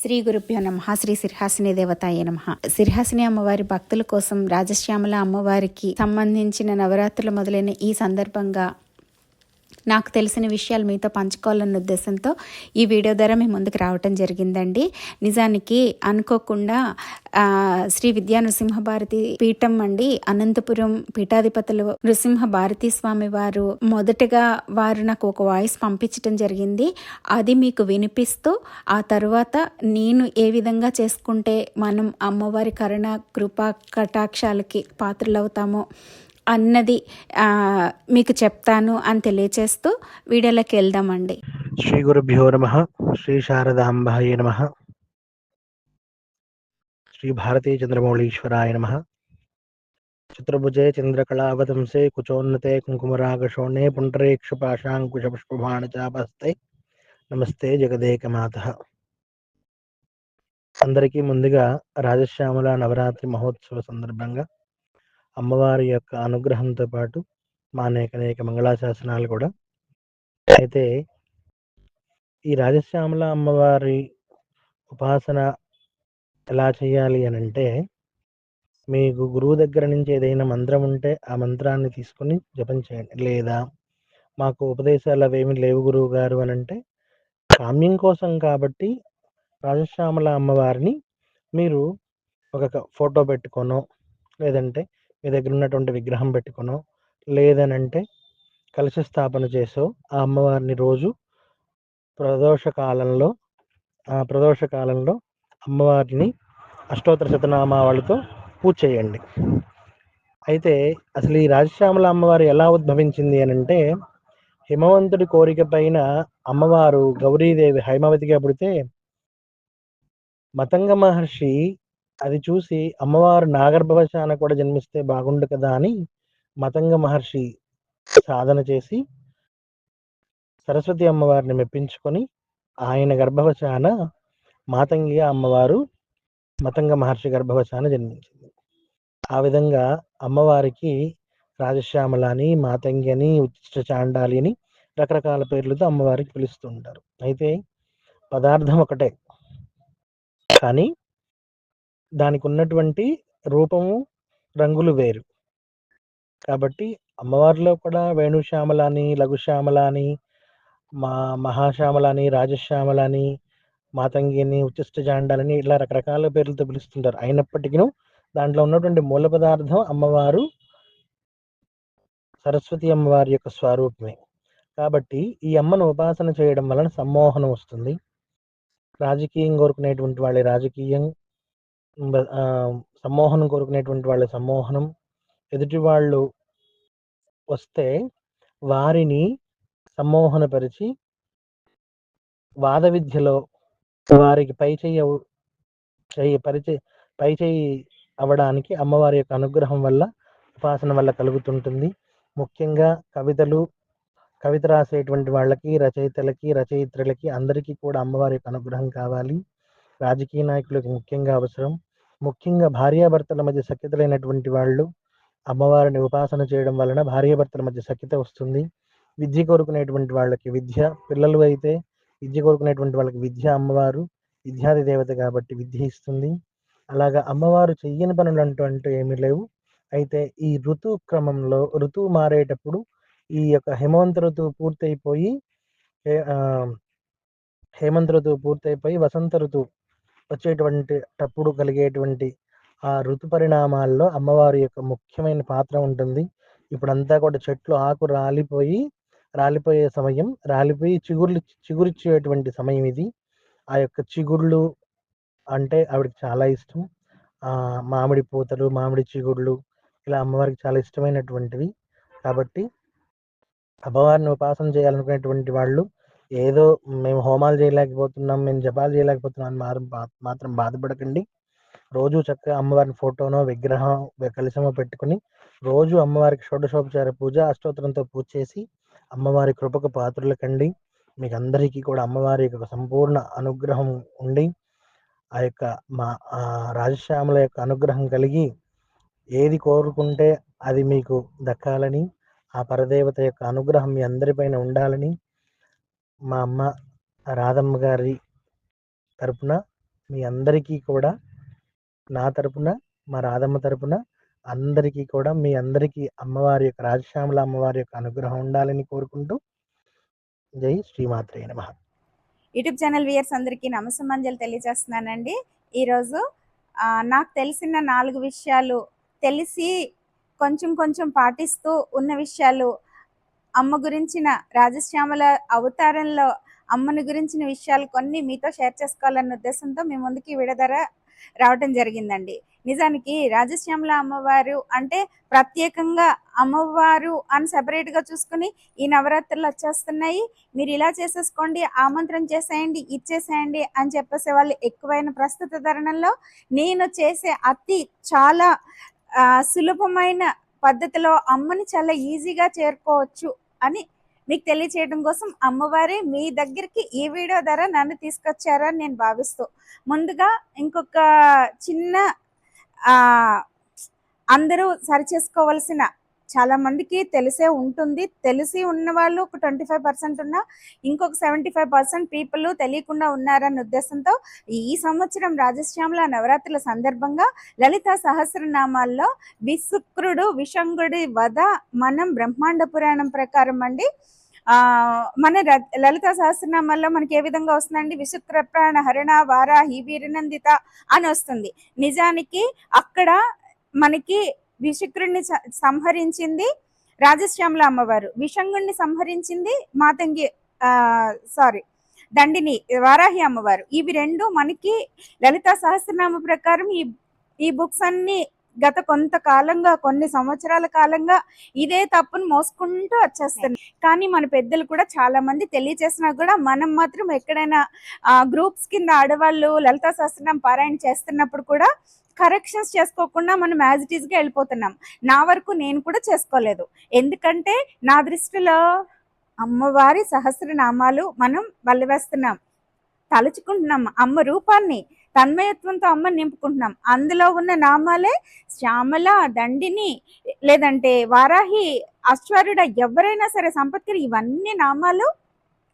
శ్రీ గురుభ్యో నమః. శ్రీ సిర్హాసిని దేవతాయ నమః. సిర్హాసిని అమ్మవారి భక్తుల కోసం రాజశ్యామల అమ్మవారికి సంబంధించిన నవరాత్రులు మొదలైన ఈ సందర్భంగా నాకు తెలిసిన విషయాలు మీతో పంచుకోవాలన్న ఉద్దేశంతో ఈ వీడియో ద్వారా మేము ముందుకు రావటం జరిగిందండి. నిజానికి అనుకోకుండా శ్రీ విద్యా నృసింహభారతి పీఠం అండి, అనంతపురం పీఠాధిపతులు నృసింహ భారతీ స్వామి వారు మొదటగా వారు నాకు ఒక వాయిస్ పంపించడం జరిగింది. అది మీకు వినిపిస్తూ ఆ తర్వాత నేను ఏ విధంగా చేసుకుంటే మనం అమ్మవారి కరుణ కృపా కటాక్షాలకి పాత్రలవుతామో అన్నది మీకు చెప్తాను అని తెలియచేస్తూ వీడియోలోకి వెళ్దామండి. శ్రీ గురుభ్యో నమః. శ్రీ శారదాంబాయ నమః. శ్రీ భారతీ చంద్రమౌళీశ్వరాయ నమః. చతుర్భుజే చంద్రకళావతంసే కుచోన్నతే కుంకుమరాగశోణే పుండరీక్షపాశాంకుశపుష్పబాణచాపస్తే నమస్తే జగదేకమాతః. అందరికీ ముందుగా రాజశ్యామల నవరాత్రి మహోత్సవ సందర్భంగా అమ్మవారి యొక్క అనుగ్రహంతో పాటు మా అనేక మంగళాశాసనాలు కూడా. అయితే ఈ రాజశ్యామల అమ్మవారి ఉపాసన ఎలా చేయాలి అని అంటే, మీకు గురువు దగ్గర నుంచి ఏదైనా మంత్రం ఉంటే ఆ మంత్రాన్ని తీసుకుని జపం చేయండి. లేదా మాకు ఉపదేశాలు అవేమి లేవు గురువు గారు అని అంటే, కామ్యం కోసం కాబట్టి రాజశ్యామల అమ్మవారిని మీరు ఒక ఫోటో పెట్టుకోనో, లేదంటే మీ దగ్గర ఉన్నటువంటి విగ్రహం పెట్టుకోనో, లేదనంటే కలశ స్థాపన చేసో ఆ అమ్మవారిని రోజు ప్రదోష కాలంలో అమ్మవారిని అష్టోత్తర శతనామావళితో పూజ చేయండి. అయితే అసలు ఈ రాజశ్యామల అమ్మవారు ఎలా ఉద్భవించింది అని అంటే, హిమవంతుడి కోరిక పైన అమ్మవారు గౌరీదేవి హైమవతిగా పుడితే మతంగ మహర్షి అది చూసి అమ్మవారు నాగర్భవశాన కూడా జన్మిస్తే బాగుండు కదా అని మతంగ మహర్షి సాధన చేసి సరస్వతి అమ్మవారిని మెప్పించుకొని ఆయన గర్భవశాన మాతంగిగా అమ్మవారు మతంగ మహర్షి గర్భవశాన జన్మించింది. ఆ విధంగా అమ్మవారికి రాజశ్యామల అని, మాతంగి అని, ఉచ్చిష్ట చాండాలి అని రకరకాల పేర్లతో అమ్మవారికి పిలుస్తుంటారు. అయితే పదార్థం ఒకటే, కానీ దానికి ఉన్నటువంటి రూపము రంగులు వేరు. కాబట్టి అమ్మవారిలో కూడా వేణుశ్యామల అని, లఘుశ్యామల అని, మహాశ్యామల అని, రాజశ్యామల అని, మాతంగి అని, ఉచ్చిష్ట చాండాలని ఇలా రకరకాల పేర్లతో పిలుస్తుంటారు. అయినప్పటికీ దాంట్లో ఉన్నటువంటి మూల పదార్థం అమ్మవారు సరస్వతి అమ్మవారి యొక్క స్వరూపమే. కాబట్టి ఈ అమ్మను ఉపాసన చేయడం వలన సమ్మోహనం వస్తుంది. రాజకీయం కోరుకునేటువంటి వాళ్ళ రాజకీయం, సమ్మోహనం కోరుకునేటువంటి వాళ్ళ సమ్మోహనం, ఎదుటి వాళ్ళు వస్తే వారిని సమ్మోహనపరిచి వాద విద్యలో వారికి పై చేయి అవ్వడానికి అమ్మవారి యొక్క అనుగ్రహం వల్ల, ఉపాసన వల్ల కలుగుతుంటుంది. ముఖ్యంగా కవిత రాసేటువంటి వాళ్ళకి, రచయితలకి, రచయిత్రులకి అందరికీ కూడా అమ్మవారి యొక్క అనుగ్రహం కావాలి. రాజకీయ నాయకులకు ముఖ్యంగా అవసరం. ముఖ్యంగా భార్యాభర్తల మధ్య సఖ్యతలైనటువంటి వాళ్ళు అమ్మవారిని ఉపాసన చేయడం వలన భార్యాభర్తల మధ్య సఖ్యత వస్తుంది. విద్య కోరుకునేటువంటి వాళ్ళకి విద్య, పిల్లలు అయితే విద్య కోరుకునేటువంటి వాళ్ళకి విద్య, అమ్మవారు విద్యాది దేవత కాబట్టి విద్య ఇస్తుంది. అలాగా అమ్మవారు చెయ్యని పనులు అంటూ ఏమీ లేవు. అయితే ఈ ఋతువు మారేటప్పుడు ఈ యొక్క హేమంత ఋతువు పూర్తయిపోయి వసంత ఋతువు వచ్చేటప్పుడు కలిగేటువంటి ఆ ఋతు పరిణామాల్లో అమ్మవారి యొక్క ముఖ్యమైన పాత్ర ఉంటుంది. ఇప్పుడంతా కూడా చెట్లు ఆకు రాలిపోయే సమయం, రాలిపోయి చిగురిచ్చేటువంటి సమయం ఇది. ఆ యొక్క చిగుళ్ళు అంటే ఆవిడకి చాలా ఇష్టం. మామిడి పూతలు, మామిడి చిగుళ్ళు ఇలా అమ్మవారికి చాలా ఇష్టమైనటువంటివి. కాబట్టి అమ్మవారిని ఉపాసన చేయాలనుకునేటువంటి వాళ్ళు ఏదో మేము హోమాలు చేయలేకపోతున్నాం, మేము జపాలు చేయలేకపోతున్నాం మాత్రం బాధపడకండి. రోజు చక్కగా అమ్మవారిని ఫోటోనో, విగ్రహం, కలశమో పెట్టుకుని రోజు అమ్మవారికి షోడశోపచార పూజ, అష్టోత్తరంతో పూజ చేసి అమ్మవారి కృపకు పాత్రుల కండి. మీకు అందరికీ కూడా అమ్మవారి యొక్క సంపూర్ణ అనుగ్రహం ఉండి ఆ యొక్క రాజశ్యామల యొక్క అనుగ్రహం కలిగి ఏది కోరుకుంటే అది మీకు దక్కాలని, ఆ పరదేవత యొక్క అనుగ్రహం మీ అందరిపైన ఉండాలని మా అమ్మ రాధమ్మ గారి తరపున మీ అందరికీ కూడా నా తరపున, మా రాధమ్మ తరపున అందరికీ కూడా మీ అందరికీ అమ్మవారి యొక్క రాజశ్యామల అమ్మవారి యొక్క అనుగ్రహం ఉండాలని కోరుకుంటూ జై శ్రీమాత్రే నమః. యూట్యూబ్ ఛానల్ వ్యూయర్స్ అందరికీ నమస్సమాంజలు తెలియజేస్తున్నానండి. ఈరోజు నాకు తెలిసిన 4 విషయాలు, తెలిసి కొంచెం కొంచెం పాటిస్తూ ఉన్న విషయాలు, అమ్మ గురించిన రాజశ్యామల అవతారంలో అమ్మని గురించిన విషయాలు కొన్ని మీతో షేర్ చేసుకోవాలన్న ఉద్దేశంతో మీ ముందుకి విడదర రావటం జరిగిందండి. నిజానికి రాజశ్యామల అమ్మవారు అంటే ప్రత్యేకంగా అమ్మవారు అని సెపరేట్గా చూసుకుని ఈ నవరాత్రులు వచ్చేస్తున్నాయి, మీరు ఇలా చేసేసుకోండి, ఆమంత్రం చేసేయండి, ఇచ్చేసేయండి అని చెప్పేసే వాళ్ళు ఎక్కువైన ప్రస్తుత తరుణంలో నేను చేసే చాలా సులభమైన పద్ధతిలో అమ్మని చాలా ఈజీగా చేరుకోవచ్చు అని మీకు తెలియచేయడం కోసం అమ్మవారే మీ దగ్గరికి ఈ వీడియో ద్వారా నన్ను తీసుకొచ్చారని నేను భావిస్తూ, ముందుగా ఇంకొక చిన్న అందరూ సరి చేసుకోవాల్సిన, చాలా మందికి తెలిసే ఉంటుంది, తెలిసి ఉన్న వాళ్ళు ఒక 25% ఉన్నా ఇంకొక 75% పీపుల్ తెలియకుండా ఉన్నారన్న ఉద్దేశంతో ఈ సంవత్సరం రాజశ్యామల నవరాత్రుల సందర్భంగా లలిత సహస్రనామాల్లో విశుక్రుడు విషంగుడి వధ మనం బ్రహ్మాండ పురాణం ప్రకారం అండి మన లలిత సహస్రనామాల్లో మనకి ఏ విధంగా వస్తుందండి, విశుక్ర ప్రాణ హరిణ వారాహి వీరనందిత అని వస్తుంది. నిజానికి అక్కడ మనకి విశుక్రుడిని సంహరించింది రాజశ్యామల అమ్మవారు, విషంగుడిని సంహరించింది మాతంగి దండిని వారాహి అమ్మవారు. ఇవి రెండు మనకి లలిత సహస్రనామ ప్రకారం ఈ బుక్స్ అన్ని గత కొంతకాలంగా, కొన్ని సంవత్సరాల కాలంగా ఇదే తప్పును మోసుకుంటూ వచ్చేస్తున్నాయి. కానీ మన పెద్దలు కూడా చాలా మంది తెలియచేసినా కూడా మనం మాత్రం ఎక్కడైనా గ్రూప్స్ కింద ఆడవాళ్ళు లలితా సహస్రనామం పారాయణ చేస్తున్నప్పుడు కూడా కరెక్షన్స్ చేసుకోకుండా మనం యాజ్ ఇట్ ఈస్గా వెళ్ళిపోతున్నాం. నా వరకు నేను కూడా చేసుకోలేదు, ఎందుకంటే నా దృష్టిలో అమ్మవారి సహస్రనామాలు మనం వల్లవేస్తున్నాం, తలుచుకుంటున్నాం, అమ్మ రూపాన్ని తన్మయత్వంతో అమ్మని నింపుకుంటున్నాం. అందులో ఉన్న నామాలే శ్యామల, దండిని, లేదంటే వారాహి, అశ్వరుడ, ఎవరైనా సరే సంపత్కరి, ఇవన్నీ నామాలు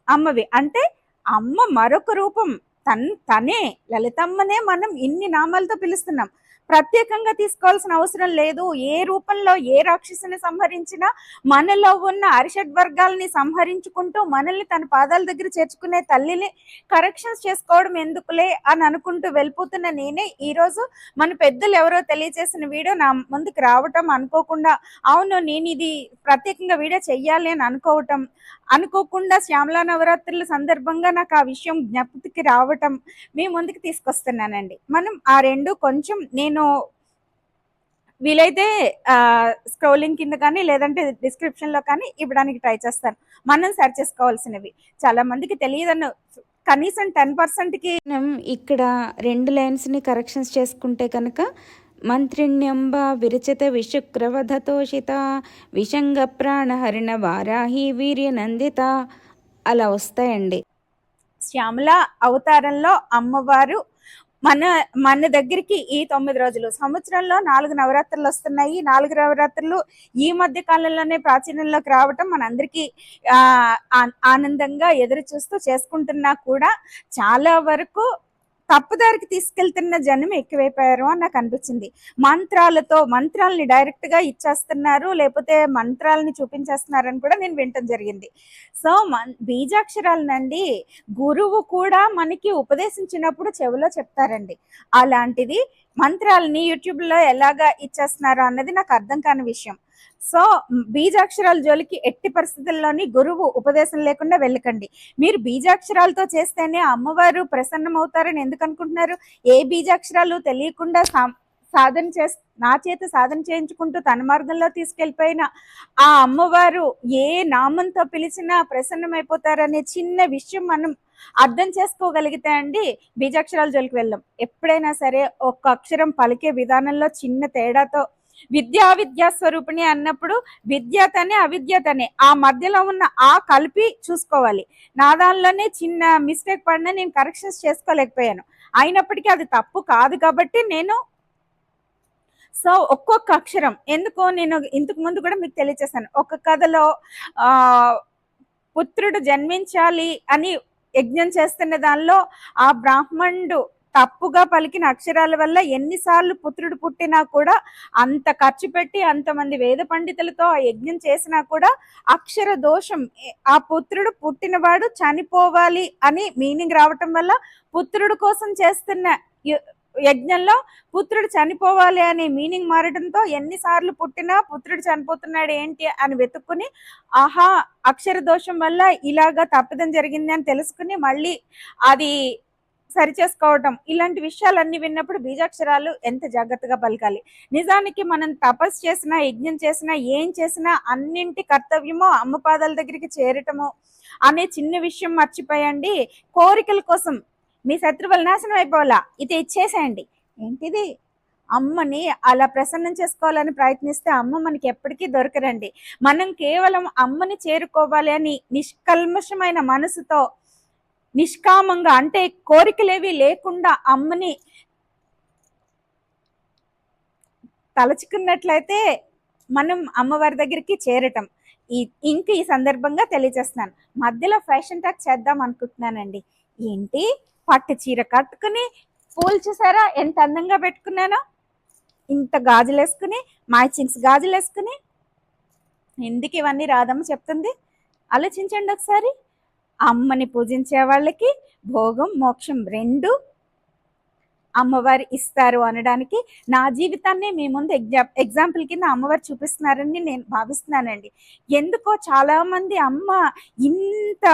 అమ్మవి. అంటే అమ్మ మరొక రూపం, తనే లలితమ్మనే మనం ఇన్ని నామాలతో పిలుస్తున్నాం. ప్రత్యేకంగా తీసుకోవాల్సిన అవసరం లేదు. ఏ రూపంలో ఏ రాక్షసుని సంహరించినా మనలో ఉన్న అరిషడ్ వర్గాలని సంహరించుకుంటూ మనల్ని తన పాదాల దగ్గర చేర్చుకునే తల్లిని కరెక్షన్స్ చేసుకోవడం ఎందుకులే అని అనుకుంటూ వెళ్ళిపోతున్న నేనే ఈరోజు మన పెద్దలు ఎవరో తెలియజేసిన వీడియో నా ముందుకు రావటం, అనుకోకుండా అవును నేను ఇది ప్రత్యేకంగా వీడియో చెయ్యాలి అని అనుకోకుండా శ్యామలా నవరాత్రుల సందర్భంగా నాకు ఆ విషయం జ్ఞప్తికి రావటం మీ ముందుకు తీసుకొస్తున్నానండి. మనం ఆ రెండు కొంచెం నేను వీలైతే స్క్రోలింగ్ కింద కానీ లేదంటే డిస్క్రిప్షన్లో కానీ ఇవ్వడానికి ట్రై చేస్తాను. మనం సెర్చ్ చేసుకోవాల్సినవి చాలా మందికి తెలియదన్న కనీసం 10%కి ఇక్కడ 2 లైన్స్ని కరెక్షన్స్ చేసుకుంటే కనుక మంత్రిణ్యంబ విరచిత విశుక్రవధతోషిత విషంగ ప్రాణహరిణ వారాహి వీర్యనందిత అలా వస్తాయండి. శ్యామల అవతారంలో అమ్మవారు మన దగ్గరికి ఈ 9 రోజులు, సంవత్సరంలో 4 నవరాత్రులు వస్తున్నాయి. 4 నవరాత్రులు ఈ మధ్య కాలంలోనే ప్రాచీనంలోకి రావటం మనందరికీ ఆనందంగా ఎదురు చూస్తూ చేసుకుంటున్నా కూడా చాలా వరకు తప్పుదారికి తీసుకెళ్తున్న జనం ఎక్కువైపోయారు అని నాకు అనిపించింది. మంత్రాలని డైరెక్ట్గా ఇచ్చేస్తున్నారు, లేకపోతే మంత్రాలని చూపించేస్తున్నారని కూడా నేను వినటం జరిగింది. సో బీజాక్షరాలనండి గురువు కూడా మనకి ఉపదేశించినప్పుడు చెవిలో చెప్తారండి. అలాంటిది మంత్రాలని యూట్యూబ్లో ఎలాగా ఇచ్చేస్తున్నారో అన్నది నాకు అర్థం కాని విషయం. సో బీజాక్షరాల జోలికి ఎట్టి పరిస్థితుల్లోని గురువు ఉపదేశం లేకుండా వెళ్ళకండి. మీరు బీజాక్షరాలతో చేస్తేనే అమ్మవారు ప్రసన్నమవుతారని ఎందుకు అనుకుంటున్నారు? ఏ బీజాక్షరాలు తెలియకుండా నా చేత సాధన చేయించుకుంటూ తన మార్గంలో తీసుకెళ్ళిపోయిన ఆ అమ్మవారు ఏ నామంతో పిలిచినా ప్రసన్నమైపోతారనే చిన్న విషయం మనం అర్థం చేసుకోగలిగితే అండి బీజాక్షరాల జోలికి వెళ్ళాం. ఎప్పుడైనా సరే ఒక అక్షరం పలికే విధానంలో చిన్న తేడాతో విద్యా స్వరూపిణి అన్నప్పుడు విద్యతనే అవిద్యతనే ఆ మధ్యలో ఉన్న ఆ కలిపి చూసుకోవాలి. నా దానిలోనే చిన్న మిస్టేక్ పడినా నేను కరెక్షన్స్ చేసుకోలేకపోయాను. అయినప్పటికీ అది తప్పు కాదు కాబట్టి నేను ఒక్కొక్క అక్షరం ఎందుకో నేను ఇంతకు ముందు కూడా మీకు తెలియచేశాను. ఒక కథలో పుత్రుడు జన్మించాలి అని యజ్ఞం చేస్తున్న దానిలో ఆ బ్రాహ్మణుడు తప్పుగా పలికిన అక్షరాల వల్ల ఎన్నిసార్లు పుత్రుడు పుట్టినా కూడా, అంత ఖర్చు పెట్టి అంతమంది వేద పండితులతో ఆ యజ్ఞం చేసినా కూడా అక్షర దోషం, ఆ పుత్రుడు పుట్టినవాడు చనిపోవాలి అని మీనింగ్ రావటం వల్ల పుత్రుడు కోసం చేస్తున్న యజ్ఞంలో పుత్రుడు చనిపోవాలి అనే మీనింగ్ మారడంతో ఎన్నిసార్లు పుట్టినా పుత్రుడు చనిపోతున్నాడు ఏంటి అని వెతుక్కుని, ఆహా అక్షర దోషం వల్ల ఇలాగా తప్పిదం జరిగింది అని తెలుసుకుని మళ్ళీ అది సరి చేసుకోవటం, ఇలాంటి విషయాలన్నీ విన్నప్పుడు బీజాక్షరాలు ఎంత జాగ్రత్తగా పలకాలి. నిజానికి మనం తపస్సు చేసినా, యజ్ఞం చేసినా, ఏం చేసినా అన్నింటి కర్తవ్యమో అమ్మ పాదాల దగ్గరికి చేరటము అనే చిన్న విషయం మర్చిపోయండి. కోరికల కోసం మీ శత్రువులు నాశనం అయిపోవాలా, ఇది ఇచ్చేసేయండి. ఏంటిది? అమ్మని అలా ప్రసన్నం చేసుకోవాలని ప్రయత్నిస్తే అమ్మ మనకి ఎప్పటికీ దొరకరండి. మనం కేవలం అమ్మని చేరుకోవాలి అని నిష్కల్మషమైన మనసుతో, నిష్కామంగా, అంటే కోరికలేవి లేకుండా అమ్మని తలుచుకున్నట్లయితే మనం అమ్మవారి దగ్గరికి చేరటం. ఇంక ఈ సందర్భంగా తెలియజేస్తున్నాను. మధ్యలో ఫ్యాషన్ టాక్ చేద్దాం అనుకుంటున్నానండి. ఏంటి, పట్టు చీర కట్టుకుని పూలు చూసారా ఎంత అందంగా పెట్టుకున్నానో, ఇంత గాజులు వేసుకుని, మ్యాచింగ్స్ గాజులు వేసుకుని. ఎందుకు ఇవన్నీ రాదమ్మ చెప్తుంది? ఆలోచించండి ఒకసారి. అమ్మని పూజించే వాళ్ళకి భోగం మోక్షం రెండు అమ్మవారు ఇస్తారు అనడానికి నా జీవితాన్ని మీ ముందు ఎగ్జాంపుల్ కింద అమ్మవారు చూపిస్తున్నారని నేను భావిస్తున్నానండి. ఎందుకో చాలా మంది అమ్మ ఇంత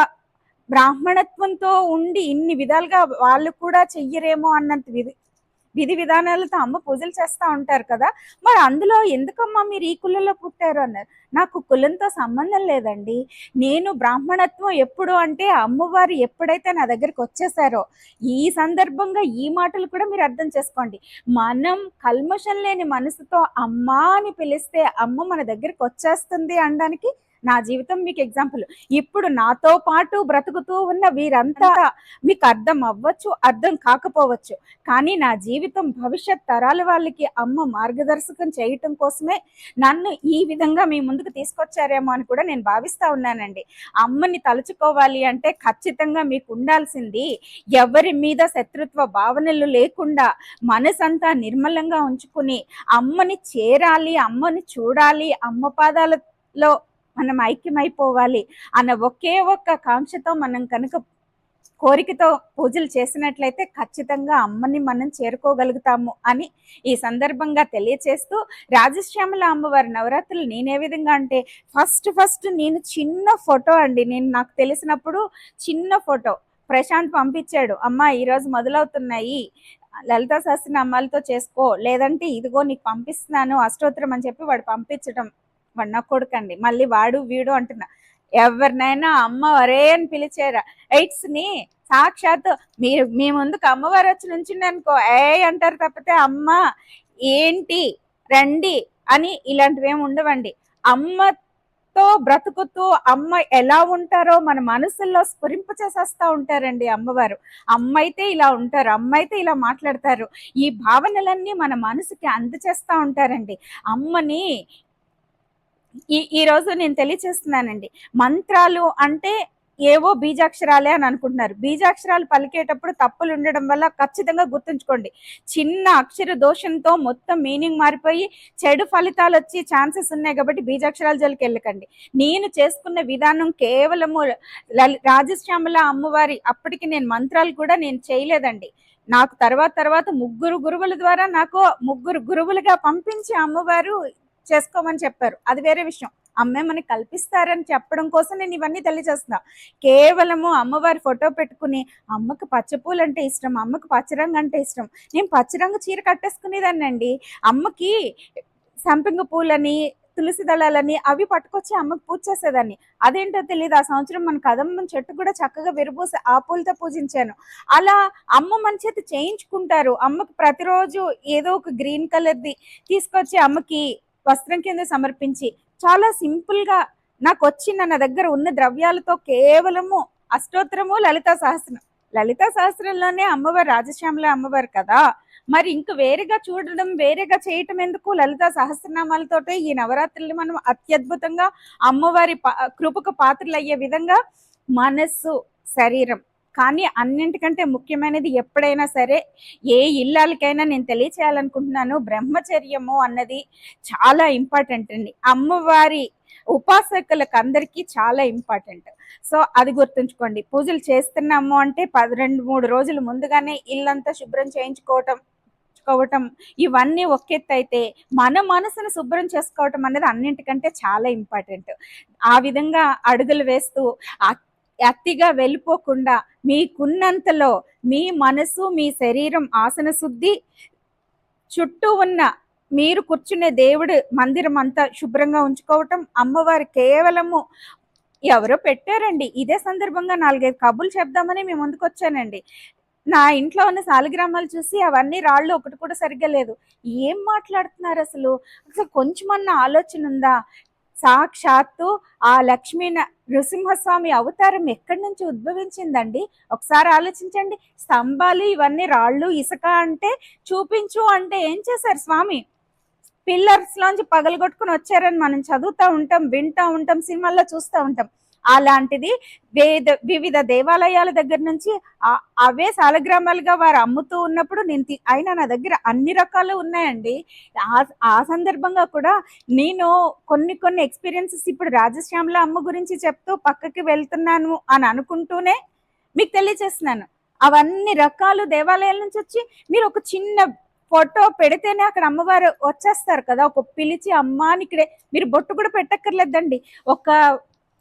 బ్రాహ్మణత్వంతో ఉండి ఇన్ని విధాలుగా వాళ్ళు కూడా చెయ్యరేమో అన్నంత విధి విధానాలతో అమ్మ పూజలు చేస్తూ ఉంటారు కదా, మరి అందులో ఎందుకమ్మా మీరు ఈ కులంలో పుట్టారు అన్నారు. నాకు కులంతో సంబంధం లేదండి. నేను బ్రాహ్మణత్వం ఎప్పుడు అంటే అమ్మవారు ఎప్పుడైతే నా దగ్గరికి వచ్చేసారో, ఈ సందర్భంగా ఈ మాటలు కూడా మీరు అర్థం చేసుకోండి. మనం కల్మషం లేని మనసుతో అమ్మా అని పిలిస్తే అమ్మ మన దగ్గరికి వచ్చేస్తుంది అనడానికి నా జీవితం మీకు ఎగ్జాంపుల్. ఇప్పుడు నాతో పాటు బ్రతుకుతూ ఉన్న వీరంతా మీకు అర్థం అవ్వచ్చు, అర్థం కాకపోవచ్చు, కానీ నా జీవితం భవిష్యత్ తరాల వాళ్ళకి అమ్మ మార్గదర్శకం చేయటం కోసమే నన్ను ఈ విధంగా మీ ముందుకు తీసుకొచ్చారేమో అని కూడా నేను భావిస్తా ఉన్నానండి. అమ్మని తలుచుకోవాలి అంటే ఖచ్చితంగా మీకు ఉండాల్సింది ఎవరి మీద శత్రుత్వ భావనలు లేకుండా మనసంతా నిర్మలంగా ఉంచుకుని అమ్మని చేరాలి, అమ్మని చూడాలి, అమ్మ పాదాలలో మనం ఐక్యమైపోవాలి అన్న ఒకే ఒక్క కాంక్షతో మనం కనుక కోరికతో పూజలు చేసినట్లయితే ఖచ్చితంగా అమ్మని మనం చేరుకోగలుగుతాము అని ఈ సందర్భంగా తెలియచేస్తూ, రాజశ్యామల అమ్మవారి నవరాత్రులు నేనే విధంగా అంటే ఫస్ట్ నేను చిన్న ఫోటో అండి, నేను నాకు తెలిసినప్పుడు చిన్న ఫోటో ప్రశాంత్ పంపించాడు, అమ్మ ఈరోజు మొదలవుతున్నాయి లలితా సహస్రనామాలతో చేసుకో, లేదంటే ఇదిగో నీకు పంపిస్తున్నాను అష్టోత్తరం అని చెప్పి వాడు పంపించడం. వాడు నా కొడుకండి, మళ్ళీ వాడు వీడు అంటున్నా. ఎవరినైనా అమ్మ వరే అని పిలిచారా ఎయిట్స్ ని సాక్షాత్ మీరు మీ ముందుకు అమ్మవారు వచ్చి నుంచింది అనుకో ఏ అంటారు తప్పితే అమ్మ ఏంటి రండి అని ఇలాంటివి ఏమి ఉండవండి. అమ్మతో బ్రతుకుతూ అమ్మ ఎలా ఉంటారో మన మనసుల్లో స్ఫురింప చేసేస్తా ఉంటారండి అమ్మవారు. అమ్మ అయితే ఇలా ఉంటారు, అమ్మ అయితే ఇలా మాట్లాడతారు, ఈ భావనలన్నీ మన మనసుకి అందచేస్తా ఉంటారండి. అమ్మని ఈ రోజు నేను తెలియచేస్తున్నానండి. మంత్రాలు అంటే ఏవో బీజాక్షరాలే అని అనుకుంటున్నారు. బీజాక్షరాలు పలికేటప్పుడు తప్పులు ఉండడం వల్ల ఖచ్చితంగా గుర్తుంచుకోండి, చిన్న అక్షర దోషంతో మొత్తం మీనింగ్ మారిపోయి చెడు ఫలితాలు వచ్చి ఛాన్సెస్ ఉన్నాయి. కాబట్టి బీజాక్షరాల జోలికి వెళ్ళకండి. నేను చేసుకున్న విధానం కేవలము రాజశ్యామల అమ్మవారి, అప్పటికి నేను మంత్రాలు కూడా నేను చేయలేదండి. నాకు తర్వాత ముగ్గురు గురువుల ద్వారా నాకు ముగ్గురు గురువులుగా పంపించి అమ్మవారు చేసుకోమని చెప్పారు. అది వేరే విషయం. అమ్మే మనకి కల్పిస్తారని చెప్పడం కోసం నేను ఇవన్నీ తెలియజేస్తున్నా. కేవలము అమ్మవారి ఫోటో పెట్టుకుని అమ్మకి పచ్చపూలు అంటే ఇష్టం, అమ్మకి పచ్చరంగు అంటే ఇష్టం, నేను పచ్చరంగు చీర కట్టేసుకునేదాన్ని అండి. అమ్మకి సంపెంగ పూలని తులసి దళాలని అవి పట్టుకొచ్చి అమ్మకి పూజ చేసేదాన్ని. అదేంటో తెలియదు, ఆ సంవత్సరం మన కదమ్మం చెట్టు కూడా చక్కగా విరబూసి ఆ పూలతో పూజించాను. అలా అమ్మ మన చేత చేయించుకుంటారు. అమ్మకి ప్రతిరోజు ఏదో ఒక గ్రీన్ కలర్ది తీసుకొచ్చి అమ్మకి వస్త్రం కింద సమర్పించి చాలా సింపుల్ గా నాకు వచ్చిన నా దగ్గర ఉన్న ద్రవ్యాలతో కేవలము అష్టోత్తరము లలితా సహస్రంలోనే అమ్మవారు రాజశ్యామల అమ్మవారు కదా, మరి ఇంక వేరేగా చూడడం వేరేగా చేయటం ఎందుకు? లలితా సహస్రనామాలతోటే ఈ నవరాత్రులు మనం అత్యద్భుతంగా అమ్మవారి కృపకు పాత్రలు అయ్యే విధంగా మనస్సు శరీరం కానీ అన్నింటికంటే ముఖ్యమైనది ఎప్పుడైనా సరే ఏ ఇల్లాలకైనా నేను తెలియచేయాలనుకుంటున్నాను, బ్రహ్మచర్యము అన్నది చాలా ఇంపార్టెంట్ అండి. అమ్మవారి ఉపాసకులకు అందరికీ చాలా ఇంపార్టెంట్. సో అది గుర్తుంచుకోండి. పూజలు చేస్తున్నాము అంటే 2-3 రోజులు ముందుగానే ఇల్లంతా శుభ్రం చేయించుకోవటం ఇవన్నీ ఒకెత్తైతే మన మనసును శుభ్రం చేసుకోవటం అనేది అన్నింటికంటే చాలా ఇంపార్టెంట్. ఆ విధంగా అడుగులు వేస్తూ అతిగా వెళ్ళిపోకుండా మీకున్నంతలో మీ మనసు, మీ శరీరం ఆసన శుద్ధి, చుట్టూ ఉన్న మీరు కూర్చునే దేవుడు మందిరం అంతా శుభ్రంగా ఉంచుకోవటం. అమ్మవారు కేవలము ఎవరో పెట్టారండి. ఇదే సందర్భంగా 4-5 కబుర్లు చెప్దామని మీ ముందుకు వచ్చానండి. నా ఇంట్లో ఉన్న సాలిగ్రామాలు చూసి అవన్నీ రాళ్ళు ఒకటి కూడా సరిగ్గా లేదు. ఏం మాట్లాడుతున్నారు అసలు కొంచెమన్నా ఆలోచన ఉందా? సాక్షాత్తు ఆ లక్ష్మీ నృసింహస్వామి అవతారం ఎక్కడి నుంచి ఉద్భవించిందండి? ఒకసారి ఆలోచించండి. స్తంభాలు ఇవన్నీ రాళ్ళు, ఇసుక అంటే చూపించు అంటే ఏం చేశారు స్వామి? పిల్లర్స్ లోంచి పగలగొట్టుకుని వచ్చారని మనం చదువుతూ ఉంటాం, వింటూ ఉంటాం, సినిమాల్లో చూస్తూ ఉంటాం. అలాంటిది వివిధ దేవాలయాల దగ్గర నుంచి అవే సాలగ్రామాలుగా వారు అమ్ముతూ ఉన్నప్పుడు అయినా నా దగ్గర అన్ని రకాలు ఉన్నాయండి. ఆ సందర్భంగా కూడా నేను కొన్ని ఎక్స్పీరియన్సెస్ ఇప్పుడు రాజశ్యామల అమ్మ గురించి చెప్తూ పక్కకి వెళ్తున్నాను అని అనుకుంటూనే మీకు తెలియచేస్తున్నాను. అవన్నీ రకాలు దేవాలయాల నుంచి వచ్చి మీరు ఒక చిన్న ఫోటో పెడితేనే అక్కడ అమ్మవారు వచ్చేస్తారు కదా. ఒక పిలిచి అమ్మ అని ఇక్కడే మీరు బొట్టు కూడా పెట్టక్కర్లేదండి. ఒక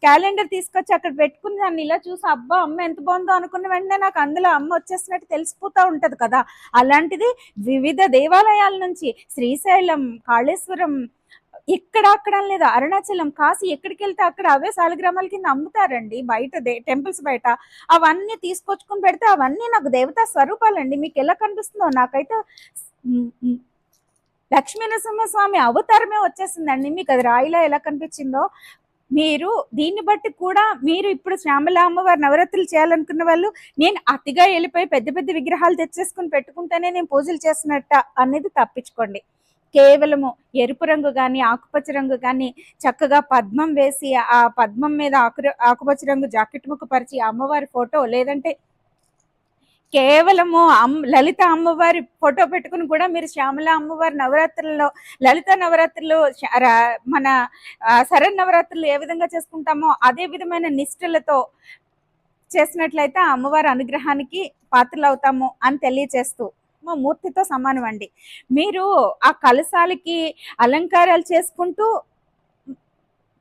క్యాలెండర్ తీసుకొచ్చి అక్కడ పెట్టుకుని దాన్ని ఇలా చూసి అబ్బా అమ్మ ఎంత బాగుందో అనుకున్న వెంటనే నాకు అందులో అమ్మ వచ్చేసినట్టు తెలిసిపోతూ ఉంటది కదా. అలాంటిది వివిధ దేవాలయాల నుంచి శ్రీశైలం, కాళేశ్వరం, ఇక్కడ అక్కడ లేదు, అరుణాచలం, కాశీ, ఎక్కడికి వెళ్తే అక్కడ అవే సాలగ్రామాల కింద అమ్ముతారండి బయట టెంపుల్స్ బయట. అవన్నీ తీసుకొచ్చుకుని పెడితే అవన్నీ నాకు దేవతా స్వరూపాలండి. మీకు ఎలా కనిపిస్తుందో నాకైతే లక్ష్మీ నరసింహస్వామి అవతారమే వచ్చేసిందండి. మీకు అది రాయిలా ఎలా కనిపించిందో మీరు దీన్ని బట్టి కూడా మీరు ఇప్పుడు శ్యామల అమ్మవారి నవరాత్రులు చేయాలనుకున్న వాళ్ళు నేను అతిగా వెళ్ళిపోయి పెద్ద పెద్ద విగ్రహాలు తెచ్చేసుకుని పెట్టుకుంటేనే నేను పూజలు చేస్తున్నట్ట అనేది తప్పించుకోండి. కేవలము ఎరుపు రంగు కానీ ఆకుపచ్చ రంగు కానీ చక్కగా పద్మం వేసి ఆ పద్మం మీద ఆకుపచ్చ రంగు జాకెట్ ముక్క పరిచి అమ్మవారి ఫోటో, లేదంటే కేవలము లలిత అమ్మవారి ఫోటో పెట్టుకుని కూడా మీరు శ్యామల అమ్మవారి నవరాత్రుల్లో, లలిత నవరాత్రులు, మన శరన్నవరాత్రులు ఏ విధంగా చేసుకుంటామో అదే విధమైన నిష్ఠలతో చేసినట్లయితే ఆ అమ్మవారి అనుగ్రహానికి పాత్రలు అవుతాము అని తెలియచేస్తూ మూర్తితో సమానం అండి. మీరు ఆ కలశాలకి అలంకారాలు చేసుకుంటూ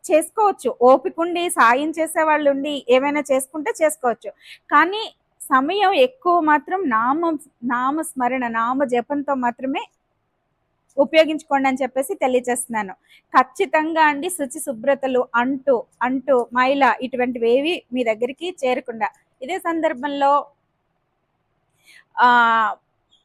చేసుకోవచ్చు. ఓపిక ఉండి సాయం చేసే వాళ్ళు ఉండి ఏమైనా చేసుకుంటే చేసుకోవచ్చు. కానీ సమయం ఎక్కువ మాత్రం నామస్మరణ, నామ జపంతో మాత్రమే ఉపయోగించుకోండి అని చెప్పేసి తెలియజేస్తున్నాను. ఖచ్చితంగా అండి శుచి శుభ్రతలు అంటూ మైల ఇటువంటివి ఏవి మీ దగ్గరికి చేరకుండా. ఇదే సందర్భంలో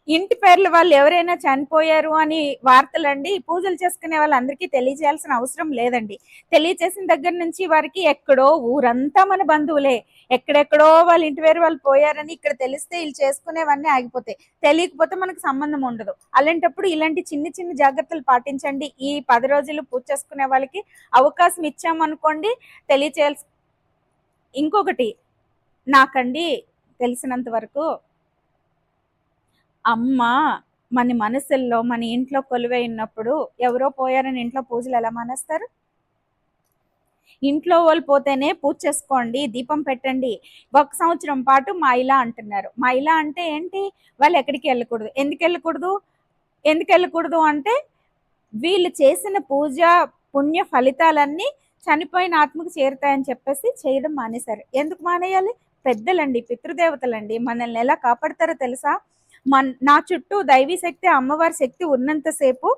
ఇంటి పేర్ల వాళ్ళు ఎవరైనా చనిపోయారు అని వార్తలండి పూజలు చేసుకునే వాళ్ళందరికీ తెలియజేయాల్సిన అవసరం లేదండి. తెలియచేసిన దగ్గర నుంచి వారికి ఎక్కడో ఊరంతా మన బంధువులే, ఎక్కడెక్కడో వాళ్ళ ఇంటి పేరు వాళ్ళు పోయారని ఇక్కడ తెలిస్తే వీళ్ళు చేసుకునేవన్నీ ఆగిపోతాయి. తెలియకపోతే మనకు సంబంధం ఉండదు. అలాంటప్పుడు ఇలాంటి చిన్న చిన్న జాగ్రత్తలు పాటించండి. ఈ 10 రోజులు పూజ చేసుకునే వాళ్ళకి అవకాశం ఇచ్చామనుకోండి తెలియచేయాల్సి. ఇంకొకటి నాకండి తెలిసినంత వరకు అమ్మ మన మనసుల్లో మన ఇంట్లో కొలువై ఉన్నప్పుడు ఎవరో పోయారని ఇంట్లో పూజలు ఎలా మానేస్తారు? ఇంట్లో వాళ్ళు పోతేనే పూజ చేసుకోండి, దీపం పెట్టండి. 1 సంవత్సరం పాటు మైల అంటున్నారు. మైల అంటే ఏంటి? వాళ్ళు ఎక్కడికి వెళ్ళకూడదు. ఎందుకు వెళ్ళకూడదు అంటే వీళ్ళు చేసిన పూజ పుణ్య ఫలితాలన్నీ చనిపోయిన ఆత్మకు చేరుతాయని చెప్పేసి చేయడం మానేశారు. ఎందుకు మానేయాలి? పెద్దలండి, పితృదేవతలండి, మనల్ని ఎలా కాపాడతారో తెలుసా? నా చుట్టూ దైవీ శక్తి, అమ్మవారి శక్తి ఉన్నంతసేపు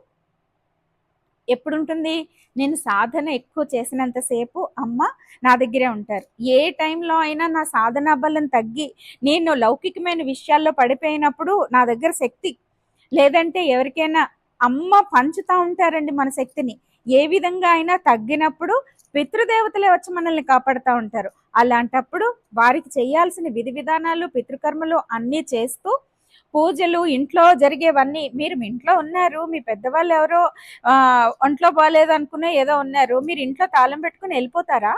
ఎప్పుడుంటుంది? నేను సాధన ఎక్కువ చేసినంతసేపు అమ్మ నా దగ్గరే ఉంటారు. ఏ టైంలో అయినా నా సాధనా బలం తగ్గి నేను లౌకికమైన విషయాల్లో పడిపోయినప్పుడు నా దగ్గర శక్తి లేదంటే ఎవరికైనా అమ్మ పంచుతూ ఉంటారండి మన శక్తిని. ఏ విధంగా అయినా తగ్గినప్పుడు పితృదేవతలే వచ్చి మనల్ని కాపాడుతూ ఉంటారు. అలాంటప్పుడు వారికి చేయాల్సిన విధి విధానాలు, పితృకర్మలు అన్నీ చేస్తూ పూజలు ఇంట్లో జరిగేవన్నీ, మీరు మీ ఇంట్లో ఉన్నారు, మీ పెద్దవాళ్ళు ఎవరో ఒంట్లో బాగాలేదు అనుకునే ఏదో ఉన్నారు, మీరు ఇంట్లో తాళం పెట్టుకుని వెళ్ళిపోతారా?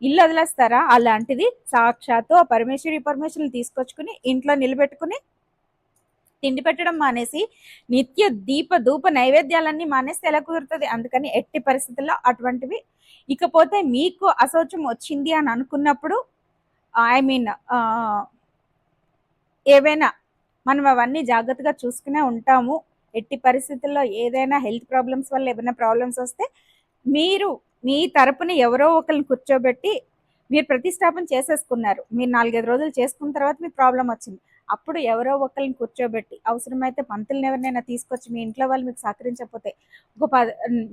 ఇల్లు వదిలేస్తారా? అలాంటిది సాక్షాత్తు ఆ పరమేశ్వరులు తీసుకొచ్చుకుని ఇంట్లో నిలబెట్టుకుని తిండి పెట్టడం మానేసి నిత్య దీప ధూప నైవేద్యాలన్నీ మానేస్తే ఎలా కుదురుతుంది? అందుకని ఎట్టి పరిస్థితుల్లో అటువంటివి. ఇకపోతే మీకు అశౌచం వచ్చింది అని అనుకున్నప్పుడు ఐ మీన్ ఏవైనా మనం అవన్నీ జాగ్రత్తగా చూసుకునే ఉంటాము. ఎట్టి పరిస్థితుల్లో ఏదైనా హెల్త్ ప్రాబ్లమ్స్ వల్ల ఏమైనా ప్రాబ్లమ్స్ వస్తే మీరు మీ తరపున ఎవరో ఒకరిని కూర్చోబెట్టి మీరు ప్రతిష్టాపన చేసేసుకున్నారు. మీరు 4-5 రోజులు చేసుకున్న తర్వాత మీకు ప్రాబ్లం వచ్చింది. అప్పుడు ఎవరో ఒకరిని కూర్చోబెట్టి అవసరమైతే పంతులను ఎవరినైనా తీసుకొచ్చి మీ ఇంట్లో వాళ్ళు మీకు సహకరించకపోతే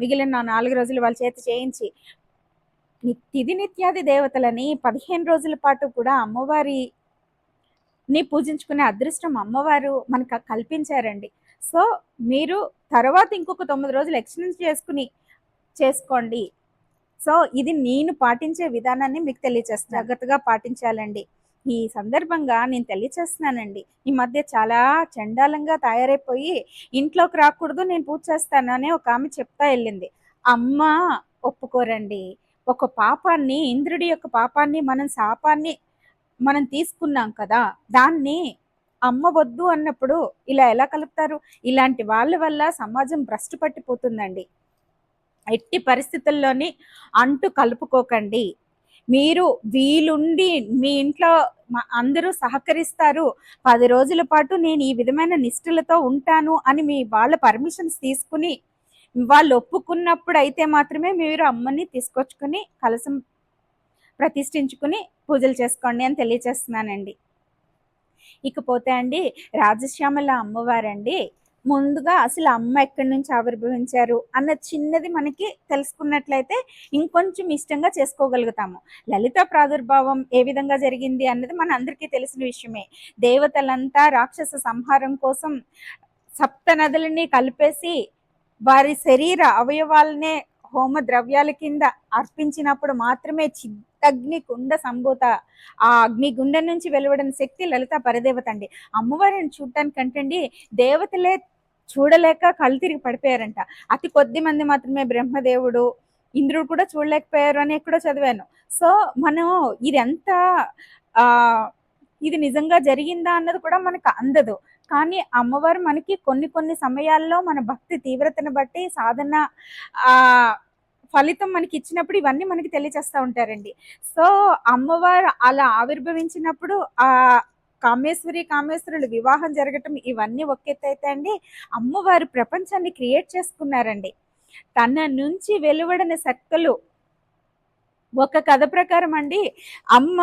మిగిలిన 4 రోజులు వాళ్ళ చేత చేయించి తిథి నిత్యాది దేవతలని 15 రోజుల పాటు కూడా అమ్మవారిని పూజించుకునే అదృష్టం అమ్మవారు మనకు కల్పించారండి. సో మీరు తర్వాత ఇంకొక 9 రోజులు ఎక్స్టెండ్ చేసుకోండి. సో ఇది నేను పాటించే విధానాన్ని మీకు తెలియచేస్తాను. జాగ్రత్తగా పాటించాలండి. ఈ సందర్భంగా నేను తెలియచేస్తున్నానండి, ఈ మధ్య చాలా చండాలంగా తయారైపోయి ఇంట్లోకి రాకూడదు, నేను పూజ చేస్తాను అని ఒక ఆమె చెప్తా వెళ్ళింది. అమ్మ ఒప్పుకోరండి. ఒక పాపాన్ని, ఇంద్రుడి యొక్క పాపాన్ని, శాపాన్ని మనం తీసుకున్నాం కదా, దాన్ని అమ్మ వద్దు అన్నప్పుడు ఇలా ఎలా కలుపుతారు? ఇలాంటి వాళ్ళ వల్ల సమాజం భ్రష్టు పట్టిపోతుందండి. ఎట్టి పరిస్థితుల్లోని అంటూ కలుపుకోకండి. మీరు వీలుండి మీ ఇంట్లో అందరూ సహకరిస్తారు, 10 రోజుల పాటు నేను ఈ విధమైన నిష్ఠలతో ఉంటాను అని మీ వాళ్ళ పర్మిషన్స్ తీసుకుని వాళ్ళు ఒప్పుకున్నప్పుడు అయితే మాత్రమే మీరు అమ్మని తీసుకొచ్చుకుని కలసం ప్రతిష్ఠించుకుని పూజలు చేసుకోండి అని తెలియచేస్తున్నానండి. ఇకపోతే అండి, రాజశ్యామల అమ్మవారండి ముందుగా అసలు అమ్మ ఎక్కడి నుంచి ఆవిర్భవించారు అన్న చిన్నది మనకి తెలుసుకున్నట్లయితే ఇంకొంచెం ఇష్టంగా చేసుకోగలుగుతాము. లలిత ప్రాదుర్భావం ఏ విధంగా జరిగింది అన్నది మన అందరికీ తెలిసిన విషయమే. దేవతలంతా రాక్షస సంహారం కోసం సప్త నదులని కలిపేసి వారి శరీర అవయవాలనే హోమ ద్రవ్యాల కింద అర్పించినప్పుడు మాత్రమే చిత్తగ్ని కుండ సంభూత ఆ అగ్నిగుండం నుంచి వెలువడిన శక్తి లలిత పరదేవత అండి. అమ్మవారిని చూడటానికంటండి దేవతలే చూడలేక కళ్ళు తిరిగి పడిపోయారంట. అతి కొద్ది మంది మాత్రమే, బ్రహ్మదేవుడు, ఇంద్రుడు కూడా చూడలేకపోయారు అని ఎక్కడో చదివాను. సో మనం ఇదంతా ఇది నిజంగా జరిగిందా అన్నది కూడా మనకు అందదు. కానీ అమ్మవారు మనకి కొన్ని సమయాల్లో మన భక్తి తీవ్రతను బట్టి సాధన ఫలితం మనకి ఇచ్చినప్పుడు ఇవన్నీ మనకి తెలియచేస్తూ ఉంటారండి. సో అమ్మవారు అలా ఆవిర్భవించినప్పుడు ఆ కామేశ్వరులు వివాహం జరగటం ఇవన్నీ ఒకెత్తైతే అండి, అమ్మవారు ప్రపంచాన్ని క్రియేట్ చేసుకున్నారండి. తన నుంచి వెలువడిన శక్తులు ఒక కథ ప్రకారం అండి, అమ్మ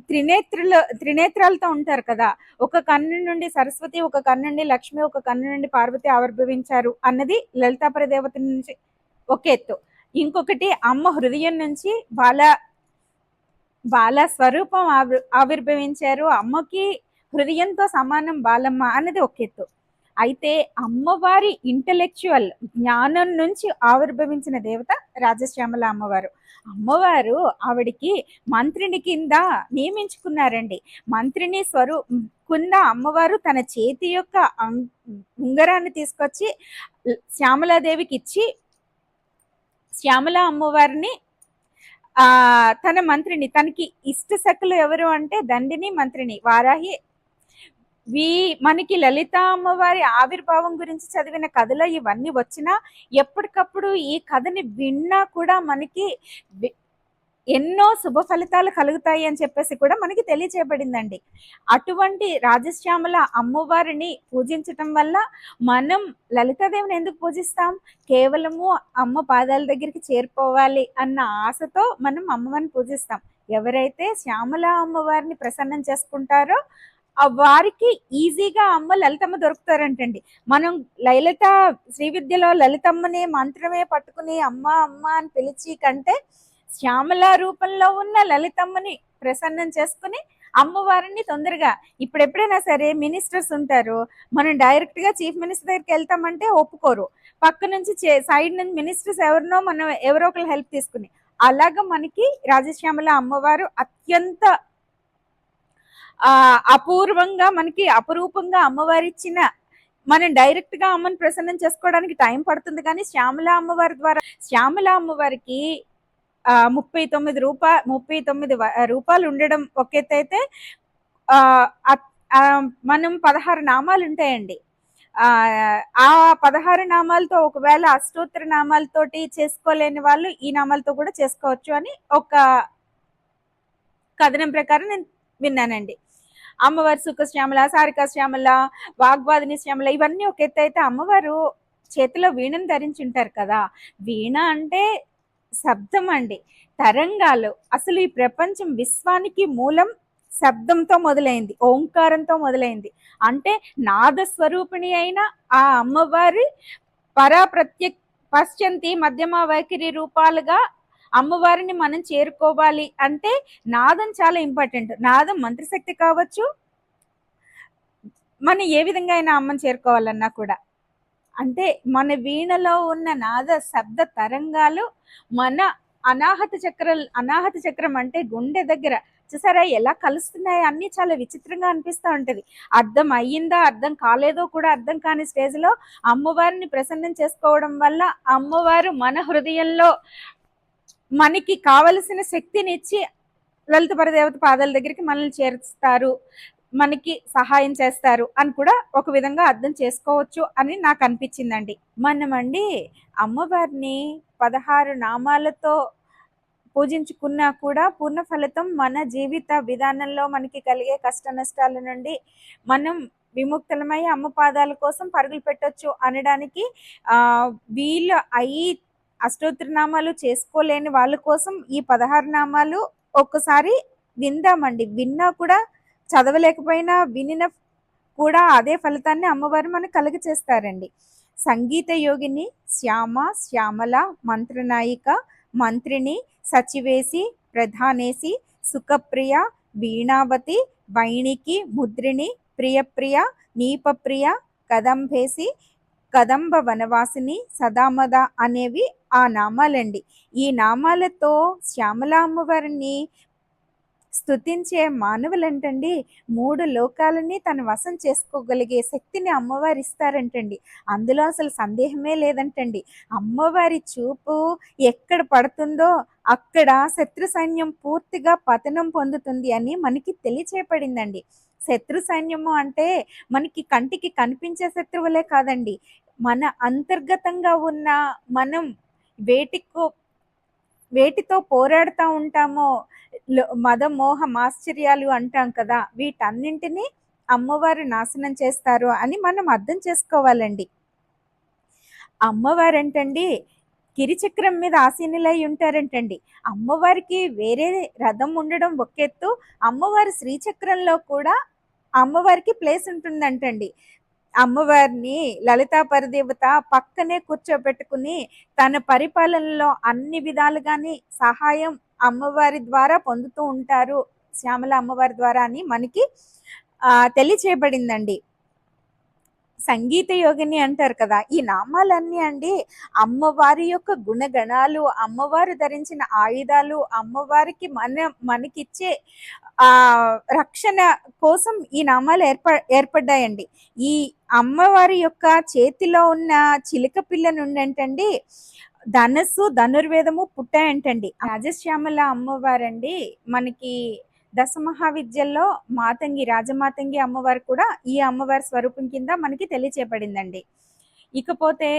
త్రినేత్రాలతో ఉంటారు కదా, ఒక కన్ను నుండి సరస్వతి, ఒక కన్ను నుండి లక్ష్మి, ఒక కన్ను నుండి పార్వతి ఆవిర్భవించారు అన్నది లలితాపర దేవత నుంచి ఒక ఎత్తు. ఇంకొకటి అమ్మ హృదయం నుంచి బాల స్వరూపం ఆవిర్భవించారు, అమ్మకి హృదయంతో సమానం బాలమ్మ అన్నది ఒక ఎత్తు. అయితే అమ్మవారి ఇంటలెక్చువల్ జ్ఞానం నుంచి ఆవిర్భవించిన దేవత రాజశ్యామల అమ్మవారు. అమ్మవారు ఆవిడికి మంత్రిని కింద నియమించుకున్నారండి. మంత్రిని కింద అమ్మవారు తన చేతి యొక్క ఉంగరాన్ని తీసుకొచ్చి శ్యామలాదేవికి ఇచ్చి, శ్యామల అమ్మవారిని తన మంత్రిని, తనకి ఇష్ట సఖులు ఎవరు అంటే దండిని, మంత్రిని, వారాహి. మనకి లలిత అమ్మవారి ఆవిర్భావం గురించి చదివిన కథలో ఇవన్నీ వచ్చినా ఎప్పటికప్పుడు ఈ కథని విన్నా కూడా మనకి ఎన్నో శుభ ఫలితాలు కలుగుతాయి అని చెప్పేసి కూడా మనకి తెలియచేయబడిందండి. అటువంటి రాజశ్యామల అమ్మవారిని పూజించటం వల్ల మనం లలితాదేవిని ఎందుకు పూజిస్తాం? కేవలము అమ్మ పాదాల దగ్గరికి చేరిపోవాలి అన్న ఆశతో మనం అమ్మవారిని పూజిస్తాం. ఎవరైతే శ్యామల అమ్మవారిని ప్రసన్నం చేసుకుంటారో వారికి ఈజీగా అమ్మ లలితమ్మ దొరుకుతారంటండి. మనం లలిత శ్రీ విద్యలో లలితమ్మని మంత్రమే పట్టుకుని అమ్మ అమ్మ అని పిలిచి కంటే శ్యామల రూపంలో ఉన్న లలితమ్మని ప్రసన్నం చేసుకుని అమ్మవారిని తొందరగా, ఇప్పుడు ఎప్పుడైనా సరే మినిస్టర్స్ ఉంటారు, మనం డైరెక్ట్ గా చీఫ్ మినిస్టర్ దగ్గరికి వెళ్తామంటే ఒప్పుకోరు, పక్క నుంచి సైడ్ నుంచి మినిస్టర్స్ ఎవరో ఒకరు హెల్ప్ తీసుకుని, అలాగా మనకి రాజశ్యామల అమ్మవారు అత్యంత అపూర్వంగా మనకి అపరూపంగా అమ్మవారి ఇచ్చిన, మనం డైరెక్ట్ గా అమ్మని ప్రసన్నం చేసుకోవడానికి టైం పడుతుంది. కానీ శ్యామల అమ్మవారి ద్వారా, శ్యామల అమ్మవారికి 39 రూపాలు ఉండడం ఒక ఎత్తైతే, మనం 16 నామాలు ఉంటాయండి. ఆ 16 నామాలతో ఒకవేళ అష్టోత్తర నామాలతోటి చేసుకోలేని వాళ్ళు ఈ నామాలతో కూడా చేసుకోవచ్చు అని ఒక కథనం ప్రకారం నేను విన్నానండి. అమ్మవారు సుఖశ్యామల, సారికా శ్యామల, వాగ్వాదిని శ్యామల ఇవన్నీ ఒక ఎత్తు అయితే, అమ్మవారు చేతిలో వీణను ధరించి ఉంటారు కదా. వీణ అంటే శబ్దం అండి, తరంగాలు. అసలు ఈ ప్రపంచం విశ్వానికి మూలం శబ్దంతో మొదలైంది, ఓంకారంతో మొదలైంది. అంటే నాద స్వరూపిణి అయిన ఆ అమ్మవారి పశ్చంతి మధ్యమ వైఖరి రూపాలుగా అమ్మవారిని మనం చేరుకోవాలి అంటే నాదం చాలా ఇంపార్టెంట్. నాదం మంత్రశక్తి కావచ్చు, మనం ఏ విధంగా అయినా అమ్మని చేరుకోవాలన్నా కూడా. అంటే మన వీణలో ఉన్న నాద శబ్ద తరంగాలు మన అనాహత చక్రం అంటే గుండె దగ్గర చూసారా ఎలా కలుస్తున్నాయి. అన్ని చాలా విచిత్రంగా అనిపిస్తూ ఉంటది. అర్థం అయ్యిందా అర్థం కాలేదో కూడా అర్థం కాని స్టేజ్ లో అమ్మవారిని ప్రసన్నం చేసుకోవడం వల్ల అమ్మవారు మన హృదయంలో మనకి కావలసిన శక్తినిచ్చి లలిత పరదేవత పాదాల దగ్గరికి మనల్ని చేరుస్తారు, మనకి సహాయం చేస్తారు అని కూడా ఒక విధంగా అర్థం చేసుకోవచ్చు అని నాకు అనిపించిందండి. మనమండి అమ్మవారిని 16 నామాలతో పూజించుకున్నా కూడా పూర్ణ ఫలితం మన జీవిత విధానంలో మనకి కలిగే కష్ట నష్టాల నుండి మనం విముక్తులమై అమ్మ పాదాల కోసం పరుగులు పెట్టొచ్చు అనడానికి వీళ్ళు అష్టోత్తర నామాలు చేసుకోలేని వాళ్ళ కోసం ఈ 16 నామాలు ఒక్కసారి విందామండి. విన్నా కూడా చదవలేకపోయినా వినిన కూడా అదే ఫలితాన్ని అమ్మవారు మనకు కలుగ చేస్తారండి. సంగీత యోగిని, శ్యామ, శ్యామల, మంత్రనాయిక, మంత్రిని, సచివేసి, ప్రధానేసి, సుఖప్రియ, వీణావతి, వైణికి, ముద్రిని, ప్రియప్రియ, నీపప్రియ, కదంబేసి, కదంబ వనవాసిని, సదామద అనేవి ఆ నామాలండి. ఈ నామాలతో శ్యామల అమ్మవారిని స్తుతించే మానవులంటండి 3 లోకాలని తన వశం చేసుకోగలిగే శక్తిని అమ్మవారు ఇస్తారంటండి. అందులో అసలు సందేహమే లేదంటండి. అమ్మవారి చూపు ఎక్కడ పడుతుందో అక్కడ శత్రు సైన్యం పూర్తిగా పతనం పొందుతుంది అని మనకి తెలియచేయబడిందండి. శత్రు సైన్యము అంటే మనకి కంటికి కనిపించే శత్రువులే కాదండి, మన అంతర్గతంగా ఉన్న మనం వేటితో పోరాడుతూ ఉంటామో మద మోహ మాశ్చర్యాలు అంటాం కదా, వీటన్నింటినీ అమ్మవారు నాశనం చేస్తారు అని మనం అర్థం చేసుకోవాలండి. అమ్మవారంటండి గిరిచక్రం మీద ఆసీనులై ఉంటారంటండి. అమ్మవారికి వేరే రథం ఉండడం ఒక ఎత్తు, అమ్మవారి శ్రీచక్రంలో కూడా అమ్మవారికి ప్లేస్ ఉంటుందంటండి. అమ్మవారిని లలితా పరదేవత పక్కనే కూర్చోబెట్టుకుని తన పరిపాలనలో అన్ని విధాలుగాని సహాయం అమ్మవారి ద్వారా పొందుతూ ఉంటారు, శ్యామల అమ్మవారి ద్వారా అని మనకి తెలియచేయబడిందండి. సంగీత యోగిని అంటారు కదా, ఈ నామాలన్నీ అండి అమ్మవారి యొక్క గుణగణాలు, అమ్మవారు ధరించిన ఆయుధాలు, అమ్మవారికి మనకిచ్చే రక్షణ కోసం ఈ నామాలు ఏర్పడ్డాయండి. ఈ అమ్మవారి యొక్క చేతిలో ఉన్న చిలుక పిల్ల నుండి ధనస్సు ధనుర్వేదము పుట్టాయంటండి. రాజశ్యామల అమ్మవారండి మనకి దశమహావిద్యల్లో రాజమాతంగి అమ్మవారు కూడా ఈ అమ్మవారి స్వరూపం కింద మనకి తెలియచేయబడిందండి. ఇకపోతే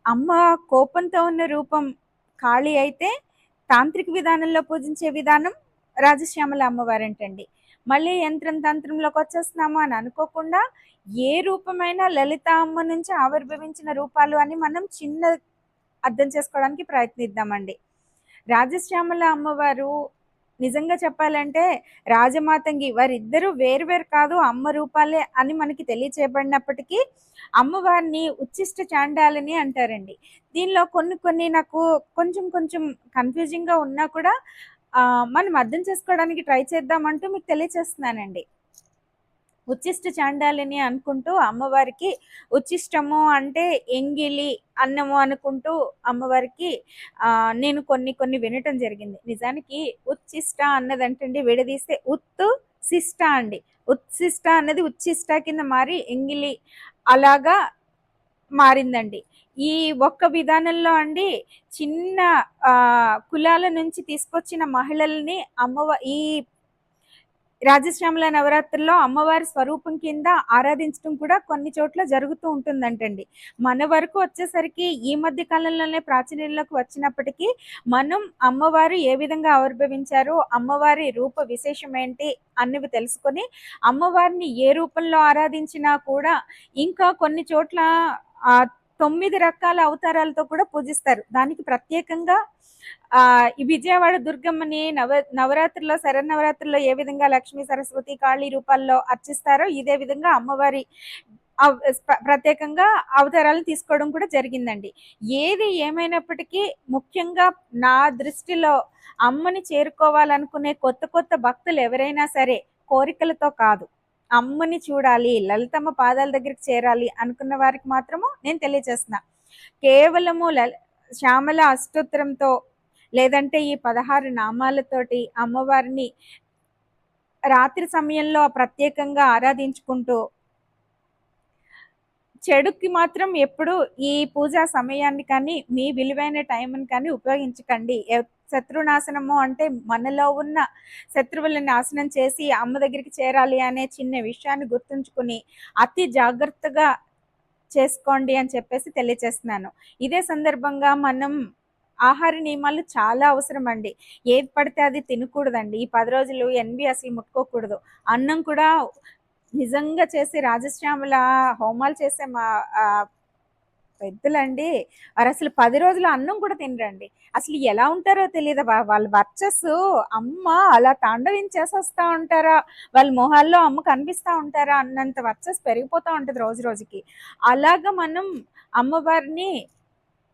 అమ్మ కోపంతో ఉన్న రూపం కాళీ అయితే తాంత్రిక విధానంలో పూజించే విధానం రాజశ్యామల అమ్మవారంటండి. మళ్ళీ యంత్రం తంత్రంలోకి వచ్చేస్తున్నాము అని అనుకోకుండా ఏ రూపమైనా లలిత అమ్మ నుంచి ఆవిర్భవించిన రూపాలు అని మనం చిన్న అర్థం చేసుకోవడానికి ప్రయత్నిద్దామండి. రాజశ్యామల అమ్మవారు నిజంగా చెప్పాలంటే రాజమాతంగి వారిద్దరూ వేరు కాదు, అమ్మ రూపాలే అని మనకి తెలియచేయబడినప్పటికీ అమ్మవారిని ఉచ్చిష్ట చాండాలని అంటారండి. దీనిలో కొన్ని నాకు కొంచెం కన్ఫ్యూజింగ్ గా ఉన్నా కూడా మనం అర్థం చేసుకోవడానికి ట్రై చేద్దామంటూ మీకు తెలియచేస్తున్నానండి. ఉచ్చిష్ట చాండాలని అనుకుంటూ అమ్మవారికి ఉచ్చిష్టము అంటే ఎంగిలి అన్నము అనుకుంటూ అమ్మవారికి నేను కొన్ని వినటం జరిగింది. నిజానికి ఉచ్చిష్ట అన్నదంటండి విడదీస్తే ఉత్తు శిష్ట అండి. ఉత్సిష్ట అన్నది ఉచ్చిష్ట కింద మారి ఎంగిలి అలాగా మారిందండి. ఈ ఒక్క విధానంలో అండి చిన్న కులాల నుంచి తీసుకొచ్చిన మహిళల్ని ఈ రాజశ్యామల నవరాత్రుల్లో అమ్మవారి స్వరూపం కింద ఆరాధించడం కూడా కొన్ని చోట్ల జరుగుతూ ఉంటుందంటండి. మన వరకు వచ్చేసరికి ఈ మధ్య కాలంలోనే ప్రాచుర్యంలోకి వచ్చినప్పటికీ మనం అమ్మవారు ఏ విధంగా ఆవిర్భవించారు, అమ్మవారి రూప విశేషం ఏంటి అన్నవి తెలుసుకొని అమ్మవారిని ఏ రూపంలో ఆరాధించినా కూడా ఇంకా కొన్ని చోట్ల 9 రకాల అవతారాలతో కూడా పూజిస్తారు. దానికి ప్రత్యేకంగా ఈ విజయవాడ దుర్గమ్మని నవరాత్రుల్లో శరన్నవరాత్రుల్లో ఏ విధంగా లక్ష్మీ, సరస్వతి, కాళీ రూపాల్లో అర్చిస్తారో ఇదే విధంగా అమ్మవారి ప్రత్యేకంగా అవతారాలను తీసుకోవడం కూడా జరిగిందండి. ఏది ఏమైనప్పటికీ ముఖ్యంగా నా దృష్టిలో అమ్మని చేరుకోవాలనుకునే కొత్త భక్తులు ఎవరైనా సరే కోరికలతో కాదు, అమ్మని చూడాలి, లలితమ్మ పాదాల దగ్గరికి చేరాలి అనుకున్న వారికి మాత్రము నేను తెలియజేస్తున్నా. కేవలము శ్యామల అష్టోత్తరంతో లేదంటే ఈ 16 నామాలతోటి అమ్మవారిని రాత్రి సమయంలో ప్రత్యేకంగా ఆరాధించుకుంటూ చెడుకి మాత్రం ఎప్పుడు ఈ పూజా సమయాన్ని కానీ మీ విలువైన టైంని కానీ ఉపయోగించకండి. శత్రునాశనము అంటే మనలో ఉన్న శత్రువులను నాశనం చేసి అమ్మ దగ్గరికి చేరాలి అనే చిన్న విషయాన్ని గుర్తుంచుకుని అతి జాగ్రత్తగా చేసుకోండి అని చెప్పేసి తెలియజేస్తున్నాను. ఇదే సందర్భంగా మనం ఆహార నియమాలు చాలా అవసరం అండి. ఏది పడితే అది తినకూడదండి. ఈ 10 రోజులు ఎన్వి అసలు ముట్టుకోకూడదు. అన్నం కూడా నిజంగా చేసి రాజశ్యామల హోమాలు చేసే మా పెద్దలండి వారు అసలు 10 రోజులు అన్నం కూడా తినరండి. అసలు ఎలా ఉంటారో తెలియదు. వాళ్ళ వర్చస్సు అమ్మ అలా తాండవించేసి వస్తూ ఉంటారా, వాళ్ళ మొహాల్లో అమ్మ కనిపిస్తూ ఉంటారా అన్నంత వర్చస్సు పెరిగిపోతూ ఉంటుంది రోజు రోజుకి. అలాగా మనం అమ్మవారిని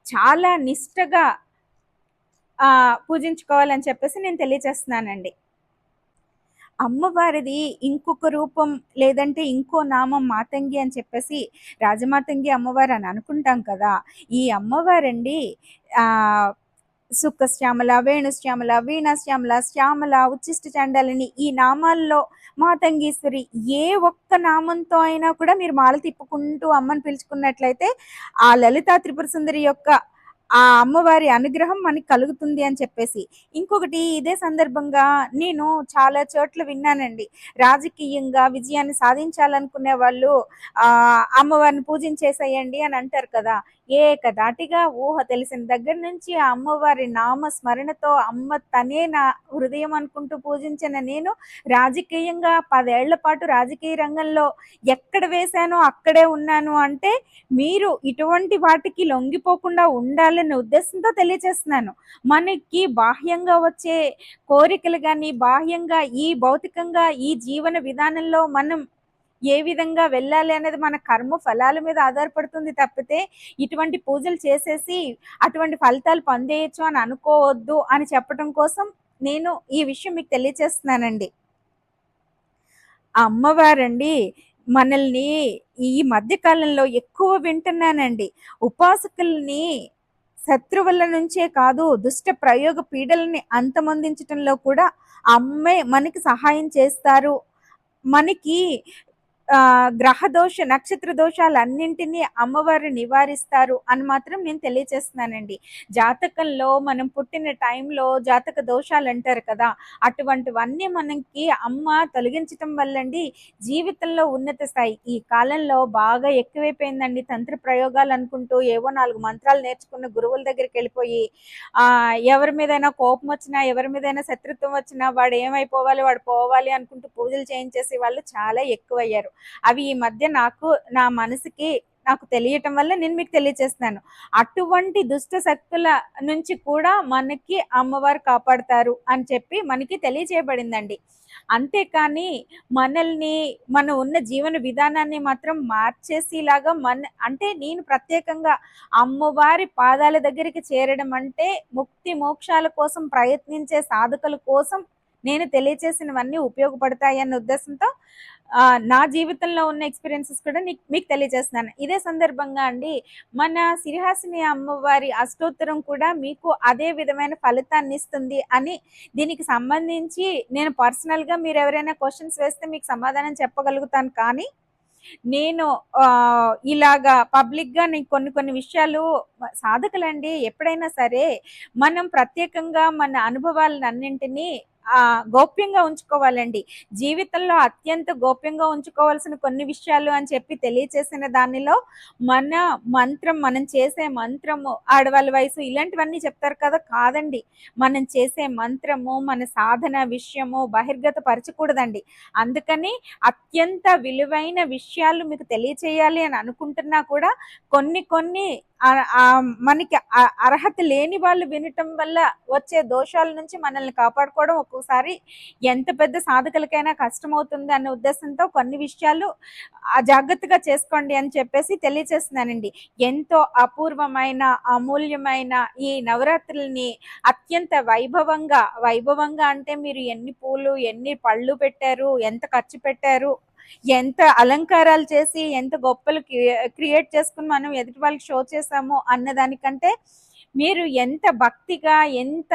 చాలా నిష్టగా పూజించుకోవాలని చెప్పేసి నేను తెలియజేస్తున్నానండి. అమ్మవారిది ఇంకొక రూపం లేదంటే ఇంకో నామం మాతంగి అని చెప్పేసి రాజమాతంగి అమ్మవారు అని అనుకుంటాం కదా. ఈ అమ్మవారండి సుఖశ్యామల, వేణుశ్యామల, వీణాశ్యామల, శ్యామల, ఉచ్చిష్ట చండాలిని ఈ నామాల్లో మాతంగీశ్వరి ఏ ఒక్క నామంతో అయినా కూడా మీరు మాల తిప్పుకుంటూ అమ్మని పిలుచుకున్నట్లయితే ఆ లలితా త్రిపుర సుందరి యొక్క ఆ అమ్మవారి అనుగ్రహం మనకి కలుగుతుంది అని చెప్పేసి. ఇంకొకటి ఇదే సందర్భంగా నేను చాలా చోట్ల విన్నానండి. రాజకీయంగా విజయాన్ని సాధించాలనుకునే వాళ్ళు అమ్మవారిని పూజించేసేయండి అని అంటారు కదా. ఏకదాటిగా ఊహ తెలిసిన దగ్గర నుంచి ఆ అమ్మవారి నామ స్మరణతో అమ్మ తనే నా హృదయం అనుకుంటూ పూజించిన నేను రాజకీయంగా 10 ఏళ్ల పాటు రాజకీయ రంగంలో ఎక్కడ వేశానో అక్కడే ఉన్నాను అంటే మీరు ఇటువంటి వాటికి లొంగిపోకుండా ఉండాలనే ఉద్దేశంతో తెలియజేస్తున్నాను. మనకి బాహ్యంగా వచ్చే కోరికలు కానీ బాహ్యంగా ఈ భౌతికంగా ఈ జీవన విధానంలో మనం ఏ విధంగా వెళ్ళాలి అనేది మన కర్మ ఫలాల మీద ఆధారపడుతుంది తప్పితే ఇటువంటి పూజలు చేసేసి అటువంటి ఫలితాలు పొందేయచ్చు అని అనుకోవద్దు అని చెప్పడం కోసం నేను ఈ విషయం మీకు తెలియజేస్తున్నానండి. అమ్మవారండి మనల్ని ఈ మధ్య కాలంలో ఎక్కువ వింటున్నానండి. ఉపాసకుల్ని శత్రువుల నుంచే కాదు దుష్ట ప్రయోగ పీడలని అంతమొందించటంలో కూడా అమ్మే మనకి సహాయం చేస్తారు. మనకి గ్రహ దోష నక్షత్ర దోషాలన్నింటినీ అమ్మవారు నివారిస్తారు అని మాత్రం నేను తెలియజేస్తున్నానండి. జాతకంలో మనం పుట్టిన టైంలో జాతక దోషాలు అంటారు కదా, అటువంటివన్నీ మనకి అమ్మ తొలగించటం వల్లండి జీవితంలో ఉన్నత స్థాయి. ఈ కాలంలో బాగా ఎక్కువైపోయిందండి తంత్ర ప్రయోగాలు అనుకుంటూ ఏవో 4 మంత్రాలు నేర్చుకున్న గురువుల దగ్గరికి వెళ్ళిపోయి ఎవరి మీదైనా కోపం వచ్చినా ఎవరి మీదైనా శత్రుత్వం వచ్చినా వాడు ఏమైపోవాలి వాడు పోవాలి అనుకుంటూ పూజలు చేయించేసి వాళ్ళు చాలా ఎక్కువయ్యారు. అవి ఈ మధ్య నా మనసుకి నాకు తెలియటం వల్ల నేను మీకు తెలియజేస్తున్నాను. అటువంటి దుష్ట శక్తుల నుంచి కూడా మనకి అమ్మవారు కాపాడతారు అని చెప్పి మనకి తెలియజేయబడిందండి. అంతేకాని మనల్ని మన ఉన్న జీవన విధానాన్ని మాత్రం మార్చేసేలాగా అంటే నేను ప్రత్యేకంగా అమ్మవారి పాదాల దగ్గరికి చేరడం అంటే ముక్తి మోక్షాల కోసం ప్రయత్నించే సాధకుల కోసం నేను తెలియచేసినవన్నీ ఉపయోగపడతాయి అన్న ఉద్దేశంతో నా జీవితంలో ఉన్న ఎక్స్పీరియన్సెస్ కూడా మీకు తెలియజేస్తున్నాను. ఇదే సందర్భంగా అండి మన సిరిహాసిని అమ్మవారి అష్టోత్తరం కూడా మీకు అదే విధమైన ఫలితాన్ని ఇస్తుంది అని దీనికి సంబంధించి నేను పర్సనల్గా మీరు ఎవరైనా క్వశ్చన్స్ వేస్తే మీకు సమాధానం చెప్పగలుగుతాను. కానీ నేను ఇలాగా పబ్లిక్గా నేను కొన్ని విషయాలు సాధకులండి ఎప్పుడైనా సరే మనం ప్రత్యేకంగా మన అనుభవాలను అన్నింటినీ గోప్యంగా ఉంచుకోవాలండి. జీవితంలో అత్యంత గోప్యంగా ఉంచుకోవాల్సిన కొన్ని విషయాలు అని చెప్పి తెలియచేసిన దానిలో మన మంత్రం, మనం చేసే మంత్రము, ఆడవాళ్ళ వయసు ఇలాంటివన్నీ చెప్తారు కదా, కాదండి. మనం చేసే మంత్రము, మన సాధన విషయము బహిర్గత పరచకూడదండి. అందుకని అత్యంత విలువైన విషయాలు మీకు తెలియచేయాలి అని అనుకుంటున్నా కూడా కొన్ని మనకి అర్హత లేని వాళ్ళు వినటం వల్ల వచ్చే దోషాల నుంచి మనల్ని కాపాడుకోవడం ఒక్కోసారి ఎంత పెద్ద సాధకులకైనా కష్టమవుతుంది అనే ఉద్దేశంతో కొన్ని విషయాలు జాగ్రత్తగా చేసుకోండి అని చెప్పేసి తెలియచేస్తున్నానండి. ఎంతో అపూర్వమైన అమూల్యమైన ఈ నవరాత్రుల్ని అత్యంత వైభవంగా అంటే మీరు ఎన్ని పూలు ఎన్ని పళ్ళు పెట్టారు, ఎంత ఖర్చు పెట్టారు, ఎంత అలంకారాలు చేసి ఎంత గొప్పలు క్రియేట్ చేసుకుని మనం ఎదుటి వాళ్ళకి షో చేసాము అన్నదానికంటే మీరు ఎంత భక్తిగా ఎంత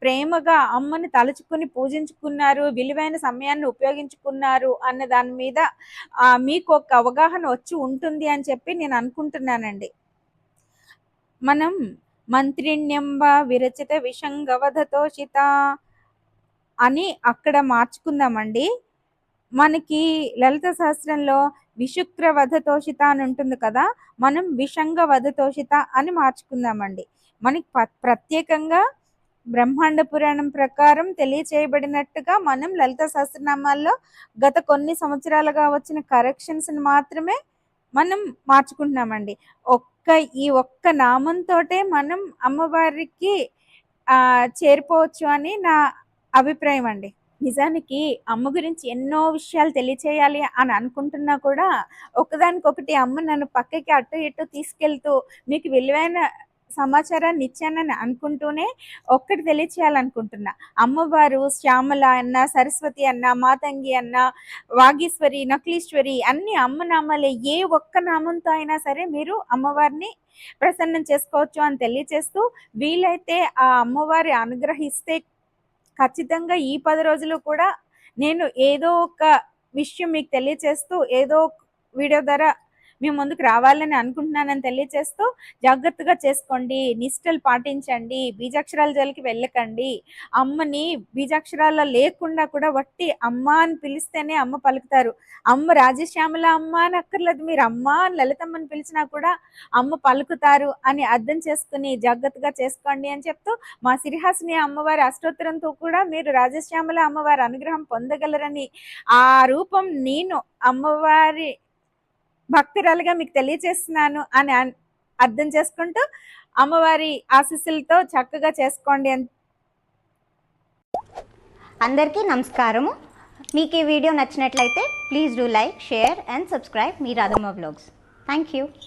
ప్రేమగా అమ్మని తలుచుకుని పూజించుకున్నారు, విలువైన సమయాన్ని ఉపయోగించుకున్నారు అన్న దాని మీద మీకు ఒక అవగాహన వచ్చి ఉంటుంది అని చెప్పి నేను అనుకుంటున్నానండి. మనం మంత్రిణ్యంబ విరచిత విషంగవధతోషిత అని అక్కడ మార్చుకుందామండి. మనకి లలిత సహస్రంలో విశుక్ర వధతోషిత అని ఉంటుంది కదా, మనం విషంగ వధతోషిత అని మార్చుకుందామండి. మనకి ప్రత్యేకంగా బ్రహ్మాండ పురాణం ప్రకారం తెలియచేయబడినట్టుగా మనం లలిత సహస్రనామాల్లో గత కొన్ని సంవత్సరాలుగా వచ్చిన కరెక్షన్స్ని మాత్రమే మనం మార్చుకుంటున్నామండి. ఈ ఒక్క నామంతోటే మనం అమ్మవారికి చేరిపోవచ్చు అని నా అభిప్రాయం అండి. నిజానికి అమ్మ గురించి ఎన్నో విషయాలు తెలియచేయాలి అని అనుకుంటున్నా కూడా ఒకదానికొకటి అమ్మ నన్ను పక్కకి అటు ఇటు తీసుకెళ్తూ మీకు విలువైన సమాచారాన్ని ఇచ్చానని అనుకుంటూనే ఒక్కటి తెలియచేయాలనుకుంటున్నా. అమ్మవారు శ్యామల అన్న, సరస్వతి అన్న, మాతంగి అన్న, వాగీశ్వరి, నకులీశ్వరి అన్ని అమ్మ నామాలే. ఏ ఒక్క నామంతో అయినా సరే మీరు అమ్మవారిని ప్రసన్నం చేసుకోవచ్చు అని తెలియచేస్తూ, వీలైతే ఆ అమ్మవారి అనుగ్రహిస్తే ఖచ్చితంగా ఈ 10 రోజులు కూడా నేను ఏదో ఒక విషయం మీకు తెలియచేస్తూ ఏదో వీడియో ద్వారా మీ ముందుకు రావాలని అనుకుంటున్నానని తెలియచేస్తూ, జాగ్రత్తగా చేసుకోండి, నిష్టలు పాటించండి, బీజాక్షరాల జోలికి వెళ్ళకండి. అమ్మని బీజాక్షరాల లేకుండా కూడా వట్టి అమ్మ అని పిలిస్తేనే అమ్మ పలుకుతారు. అమ్మ రాజశ్యామల అమ్మ అని అక్కర్లేదు, మీరు అమ్మ అని లలితమ్మని పిలిచినా కూడా అమ్మ పలుకుతారు అని అర్థం చేసుకుని జాగ్రత్తగా చేసుకోండి అని చెప్తూ, మా సిరిహాసిని అమ్మవారి అష్టోత్తరంతో కూడా మీరు రాజశ్యామల అమ్మవారి అనుగ్రహం పొందగలరని, ఆ రూపం నేను అమ్మవారి భక్తురాలుగా మీకు తెలియచేస్తున్నాను అని అర్థం చేసుకుంటూ అమ్మవారి ఆశీస్సులతో చక్కగా చేసుకోండి అని. అందరికీ నమస్కారము. మీకు ఈ వీడియో నచ్చినట్లయితే please do like, share and subscribe me Radhamma vlogs. Thank you.